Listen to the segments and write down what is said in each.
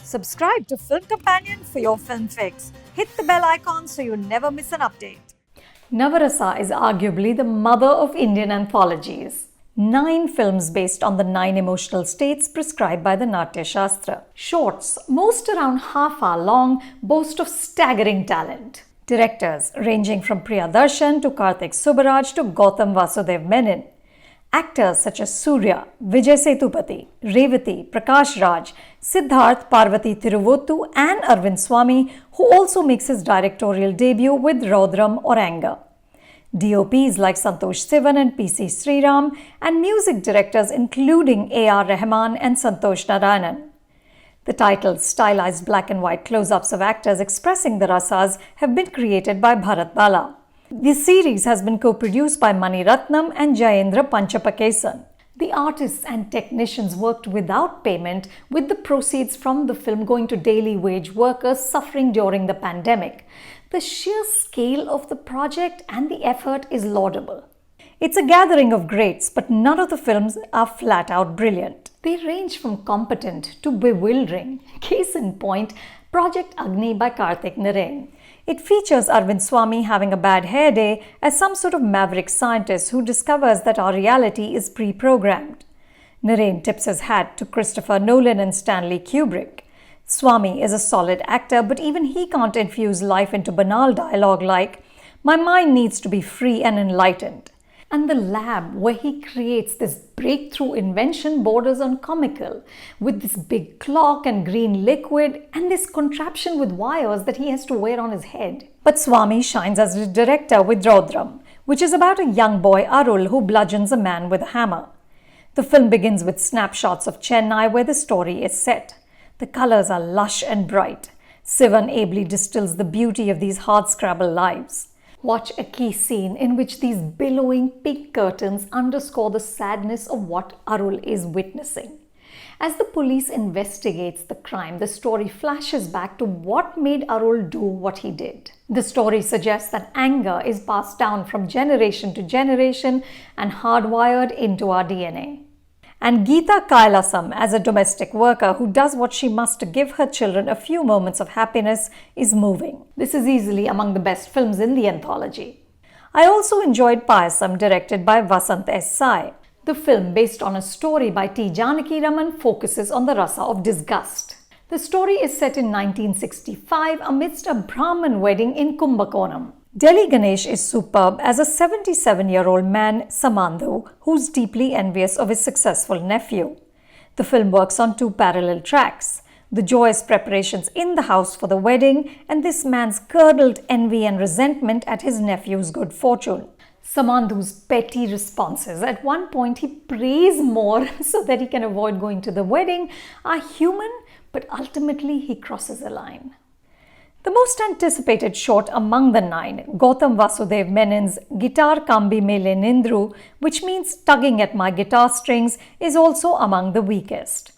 Subscribe to Film Companion for your film fix. Hit the bell icon so you never miss an update. Navarasa is arguably the mother of Indian anthologies. 9 films based on the 9 emotional states prescribed by the Natya Shastra. Shorts, most around half-hour long, boast of staggering talent. Directors ranging from Priyadarshan to Karthik Subbaraj to Gautam Vasudev Menon. Actors such as Surya, Vijay Sethupathi, Revati, Prakash Raj, Siddharth Parvati Thiruvottu and Arvind Swamy, who also makes his directorial debut with Ratnam or Anger. DOPs like Santosh Sivan and PC Sriram, and music directors including A.R. Rahman and Santosh Narayanan. The titles, stylized black and white close-ups of actors expressing the rasas, have been created by Bharat Bala. This series has been co-produced by Mani Ratnam and Jayendra Panchapakesan. The artists and technicians worked without payment, with the proceeds from the film going to daily wage workers suffering during the pandemic. The sheer scale of the project and the effort is laudable. It's a gathering of greats, but none of the films are flat out brilliant. They range from competent to bewildering. Case in point, Project Agni by Karthik Narayan. It features Arvind Swamy having a bad hair day as some sort of maverick scientist who discovers that our reality is pre-programmed. Narayan tips his hat to Christopher Nolan and Stanley Kubrick. Swamy is a solid actor, but even he can't infuse life into banal dialogue like, "My mind needs to be free and enlightened." And the lab where he creates this breakthrough invention borders on comical, with this big clock and green liquid and this contraption with wires that he has to wear on his head. But Swamy shines as a director with Ratnam, which is about a young boy Arul who bludgeons a man with a hammer. The film begins with snapshots of Chennai where the story is set. The colors are lush and bright. Sivan ably distills the beauty of these hardscrabble lives. Watch a key scene in which these billowing pink curtains underscore the sadness of what Arul is witnessing. As the police investigates the crime, the story flashes back to what made Arul do what he did. The story suggests that anger is passed down from generation to generation and hardwired into our DNA. And Geeta Kailasam, as a domestic worker who does what she must to give her children a few moments of happiness, is moving. This is easily among the best films in the anthology. I also enjoyed Payasam, directed by Vasant S. Sai. The film, based on a story by T. Janaki Raman, focuses on the rasa of disgust. The story is set in 1965 amidst a Brahmin wedding in Kumbakonam. Delhi Ganesh is superb as a 77-year-old man, Samandhu, who's deeply envious of his successful nephew. The film works on 2 parallel tracks: the joyous preparations in the house for the wedding and this man's curdled envy and resentment at his nephew's good fortune. Samandhu's petty responses, at one point he prays more so that he can avoid going to the wedding, are human, but ultimately he crosses a line. The most anticipated short among the 9, Gautam Vasudev Menon's Guitar Kambi Mele Nindru, which means tugging at my guitar strings, is also among the weakest.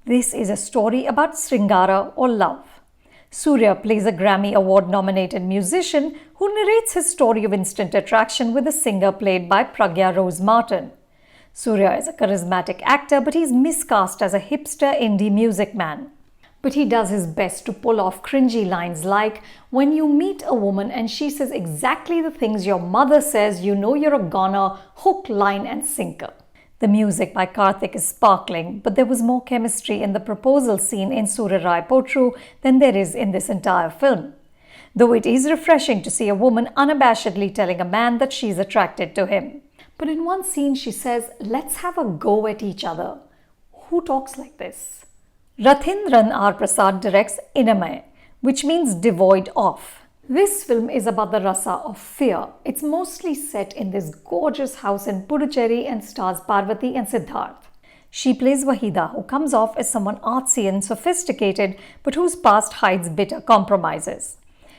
This is a story about Sringara or love. Surya plays a Grammy Award-nominated musician who narrates his story of instant attraction with a singer played by Pragya Rose Martin. Surya is a charismatic actor, but he's miscast as a hipster indie music man. But he does his best to pull off cringy lines like, "When you meet a woman and she says exactly the things your mother says, you know you're a goner, hook, line and sinker." The music by Karthik is sparkling, but there was more chemistry in the proposal scene in Surarai Potru than there is in this entire film. Though it is refreshing to see a woman unabashedly telling a man that she's attracted to him. But in one scene she says, "Let's have a go at each other." Who talks like this? Rathindran R. Prasad directs Inamay, which means devoid of. This film is about the rasa of fear. It's mostly set in this gorgeous house in Puducherry and stars Parvati and Siddharth. She plays Wahida, who comes off as someone artsy and sophisticated, but whose past hides bitter compromises.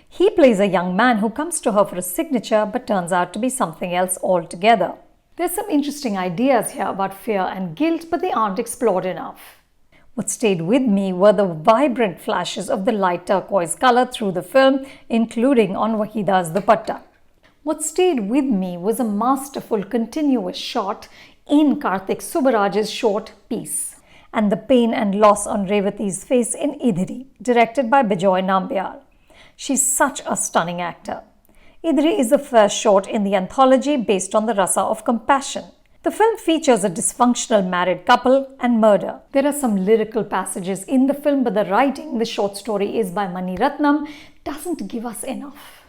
He plays a young man who comes to her for a signature, but turns out to be something else altogether. There's some interesting ideas here about fear and guilt, but they aren't explored enough. What stayed with me were the vibrant flashes of the light turquoise color through the film, including on Wahida's dupatta. What stayed with me was a masterful continuous shot in Karthik Subbaraj's short piece. and the pain and loss on Revati's face in Idhiri, directed by Bijoy Nambiar. She's such a stunning actor. Idhiri is the first short in the anthology based on the rasa of compassion. The film features a dysfunctional married couple and murder. There are some lyrical passages in the film, but the writing, the short story is by Mani Ratnam, doesn't give us enough.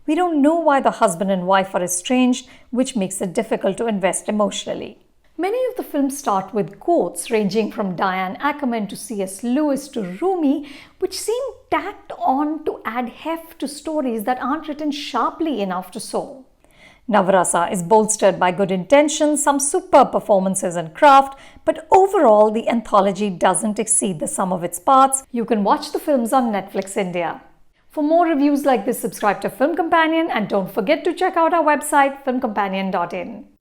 We don't know why the husband and wife are estranged, which makes it difficult to invest emotionally. Many of the films start with quotes ranging from Diane Ackerman to C.S. Lewis to Rumi, which seem tacked on to add heft to stories that aren't written sharply enough to soul. Navarasa is bolstered by good intentions, some superb performances and craft, but overall the anthology doesn't exceed the sum of its parts. You can watch the films on Netflix India. For more reviews like this, subscribe to Film Companion and don't forget to check out our website filmcompanion.in.